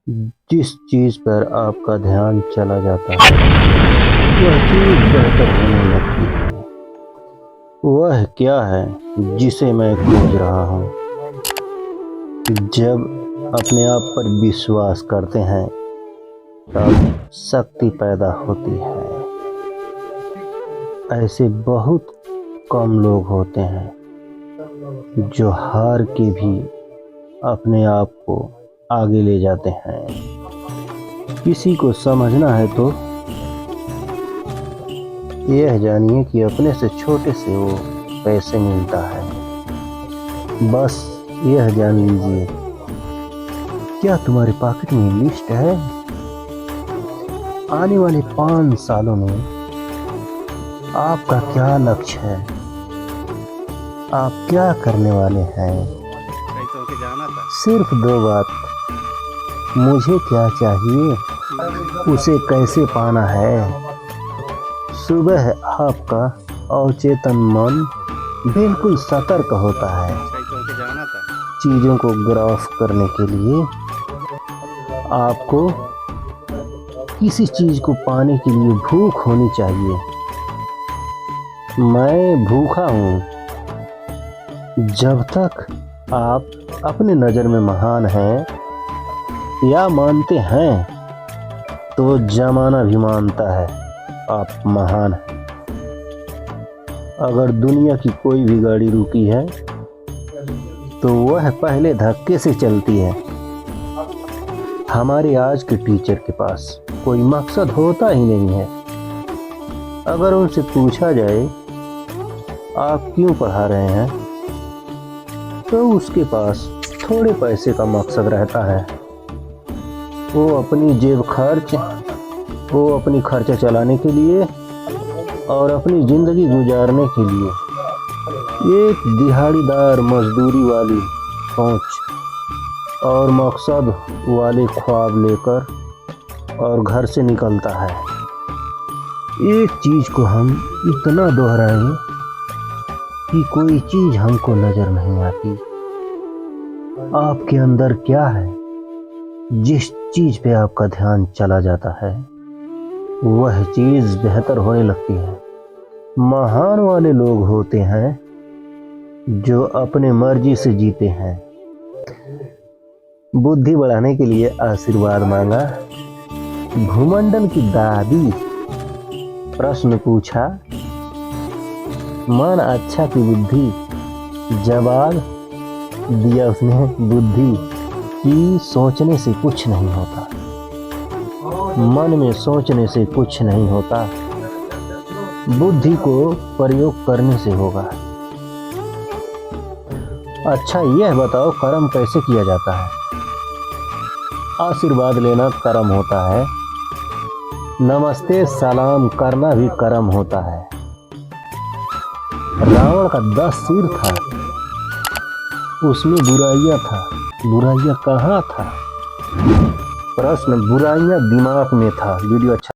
जिस चीज पर आपका ध्यान चला जाता है वह चीज बेहतर होने लगती है। वह क्या है जिसे मैं खोज रहा हूँ? जब अपने आप पर विश्वास करते हैं तब शक्ति पैदा होती है। ऐसे बहुत कम लोग होते हैं जो हार के भी अपने आप को आगे ले जाते हैं। किसी को समझना है तो यह जानिए कि अपने से छोटे से वो पैसे मिलता है। बस यह जान लीजिए, क्या तुम्हारे पॉकेट में लिस्ट है? आने वाले 5 सालों में आपका क्या लक्ष्य है? आप क्या करने वाले हैं? सिर्फ 2 बात, मुझे क्या चाहिए, उसे कैसे पाना है। सुबह आपका अवचेतन मन बिल्कुल सतर्क होता है। चीज़ों को ग्राफ करने के लिए आपको किसी चीज़ को पाने के लिए भूख होनी चाहिए। मैं भूखा हूँ। जब तक आप अपने नज़र में महान हैं या मानते हैं तो जमाना भी मानता है आप महान हैं। अगर दुनिया की कोई भी गाड़ी रुकी है तो वह पहले धक्के से चलती है। हमारे आज के टीचर के पास कोई मकसद होता ही नहीं है। अगर उनसे पूछा जाए आप क्यों पढ़ा रहे हैं तो उसके पास थोड़े पैसे का मकसद रहता है। वो अपनी खर्चा चलाने के लिए और अपनी ज़िंदगी गुजारने के लिए एक दिहाड़ीदार मजदूरी वाली सोच और मकसद वाले ख्वाब लेकर और घर से निकलता है। एक चीज़ को हम इतना दोहराएं कि कोई चीज़ हमको नज़र नहीं आती। आपके अंदर क्या है? जिस चीज़ पे आपका ध्यान चला जाता है वह चीज़ बेहतर होने लगती है। महान वाले लोग होते हैं जो अपने मर्जी से जीते हैं। बुद्धि बढ़ाने के लिए आशीर्वाद मांगा। भूमंडल की दादी प्रश्न पूछा, मन अच्छा की बुद्धि। जवाब दिया उसने, बुद्धि की सोचने से कुछ नहीं होता। मन में सोचने से कुछ नहीं होता, बुद्धि को प्रयोग करने से होगा। अच्छा यह बताओ, कर्म कैसे किया जाता है? आशीर्वाद लेना कर्म होता है। नमस्ते सलाम करना भी कर्म होता है। रावण का 10 सिर था, उसमें बुराइयां था। बुराइयां कहाँ था? प्रश्न बुराइयां दिमाग में था। वीडियो अच्छा